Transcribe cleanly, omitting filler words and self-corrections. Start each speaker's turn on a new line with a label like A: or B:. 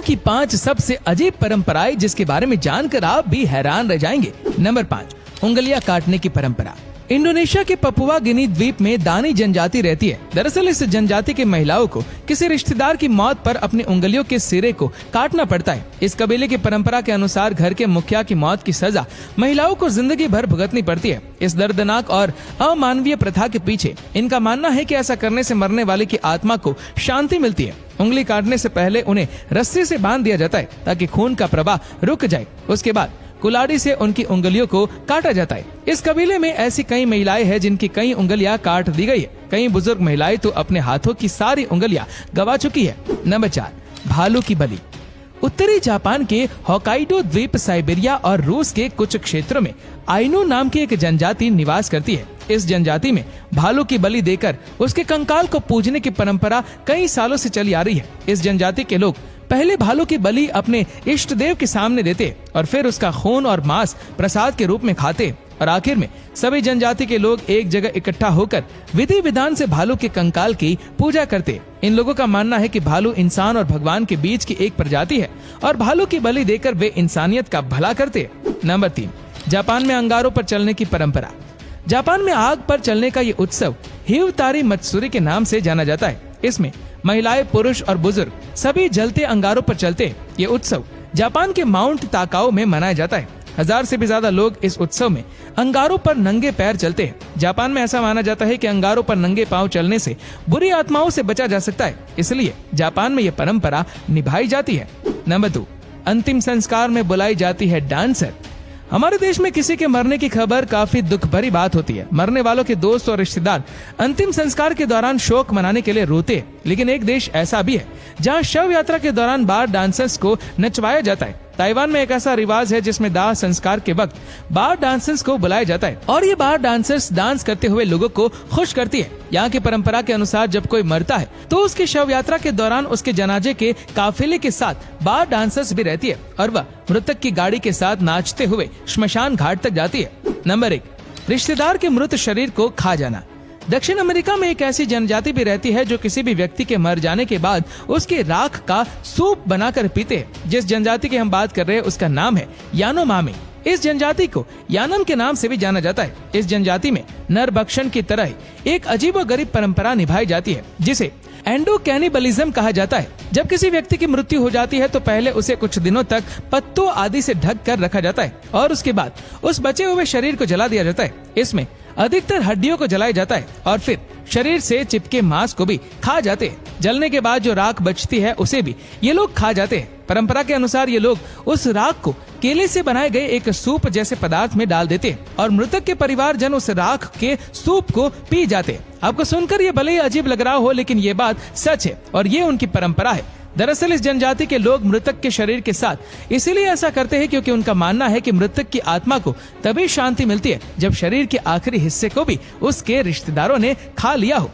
A: की 5 सबसे अजीब परंपराएं जिसके बारे में जानकर आप भी हैरान रह जाएंगे। नंबर 5, उंगलियां काटने की परंपरा। इंडोनेशिया के पपुआ गिनी द्वीप में दानी जनजाति रहती है। दरअसल इस जनजाति की महिलाओं को किसी रिश्तेदार की मौत पर अपनी उंगलियों के सिरे को काटना पड़ता है। इस कबीले की परंपरा के अनुसार घर के मुखिया की मौत की सजा महिलाओं को जिंदगी भर भुगतनी पड़ती है। इस दर्दनाक और अमानवीय प्रथा के पीछे इनका मानना है कि ऐसा करने से मरने वाले की आत्मा को शांति मिलती है। उंगली काटने से पहले उन्हें रस्सी से बांध दिया जाता है ताकि खून का प्रवाह रुक जाए। उसके बाद कुल्हाड़ी से उनकी उंगलियों को काटा जाता है। इस कबीले में ऐसी कई महिलाएं हैं जिनकी कई उंगलियां काट दी गई है। कई बुजुर्ग महिलाएं तो अपने हाथों की सारी उंगलियां गवा चुकी है। नंबर 4, भालू की बलि। उत्तरी जापान के होकाइडो द्वीप, साइबेरिया और रूस के कुछ क्षेत्रों में आइनू नाम की एक जनजाति निवास करती है। इस जनजाति में भालू की बलि देकर उसके कंकाल को पूजने की परंपरा कई सालों से चली आ रही है। इस जनजाति के लोग पहले भालू की बलि अपने इष्ट देव के सामने देते और फिर उसका खून और मांस प्रसाद के रूप में खाते और आखिर में सभी जनजाति के लोग एक जगह इकट्ठा होकर विधि विधान से भालू के कंकाल की पूजा करते। इन लोगों का मानना है कि भालू इंसान और भगवान के बीच की एक प्रजाति है और भालू की बलि देकर वे इंसानियत का भला करते। नंबर 3, जापान में अंगारों पर चलने की परंपरा। जापान में आग पर चलने का ये उत्सव हिवतारी मत्सुरी के नाम से जाना जाता है। इसमें महिलाएं, पुरुष और बुजुर्ग सभी जलते अंगारों पर चलते। ये उत्सव जापान के माउंट ताकाओ में मनाया जाता है। 1000 से भी ज्यादा लोग इस उत्सव में अंगारों पर नंगे पैर चलते हैं। जापान में ऐसा माना जाता है कि अंगारों पर नंगे पांव चलने से बुरी आत्माओं से बचा जा सकता है, इसलिए जापान में यह परंपरा निभाई जाती है। नंबर 2, अंतिम संस्कार में बुलाई जाती है डांसर। हमारे देश में किसी के मरने की खबर काफी दुख भरी बात होती है। मरने वालों के दोस्त और रिश्तेदार अंतिम संस्कार के दौरान शोक मनाने के लिए रोते हैं। लेकिन एक देश ऐसा भी है जहां शव यात्रा के दौरान बार डांसर्स को नचवाया जाता है। ताइवान में एक ऐसा रिवाज है जिसमें दाह संस्कार के वक्त बार डांसर्स को बुलाया जाता है और ये बार डांसर्स डांस करते हुए लोगों को खुश करती है। यहाँ की परंपरा के अनुसार जब कोई मरता है तो उसकी शव यात्रा के दौरान उसके जनाजे के काफिले के साथ बार डांसर्स भी रहती है और वह मृतक की गाड़ी के साथ नाचते हुए श्मशान घाट तक जाती है। नंबर 1, रिश्तेदार के मृत शरीर को खा जाना। दक्षिण अमेरिका में एक ऐसी जनजाति भी रहती है जो किसी भी व्यक्ति के मर जाने के बाद उसके राख का सूप बनाकर पीते हैं। जिस जनजाति की हम बात कर रहे हैं उसका नाम है यानोमामी। इस जनजाति को यानम के नाम से भी जाना जाता है। इस जनजाति में नर भक्षण की तरह एक अजीबोगरीब परंपरा निभाई जाती है जिसे एंडो कैनिबलिज्म कहा जाता है। जब किसी व्यक्ति की मृत्यु हो जाती है तो पहले उसे कुछ दिनों तक पत्तों आदि से ढक कर रखा जाता है और उसके बाद उस बचे हुए शरीर को जला दिया जाता है। इसमें अधिकतर हड्डियों को जलाया जाता है और फिर शरीर से चिपके मांस को भी खा जाते हैं। जलने के बाद जो राख बचती है उसे भी ये लोग खा जाते हैं। परंपरा के अनुसार ये लोग उस राख को केले से बनाए गए एक सूप जैसे पदार्थ में डाल देते हैं और मृतक के परिवारजन उस राख के सूप को पी जाते हैं। आपको सुनकर ये भले ही अजीब लग रहा हो लेकिन ये बात सच है और ये उनकी परंपरा है। दरअसल इस जनजाति के लोग मृतक के शरीर के साथ इसीलिए ऐसा करते हैं क्योंकि उनका मानना है कि मृतक की आत्मा को तभी शांति मिलती है जब शरीर के आखिरी हिस्से को भी उसके रिश्तेदारों ने खा लिया हो।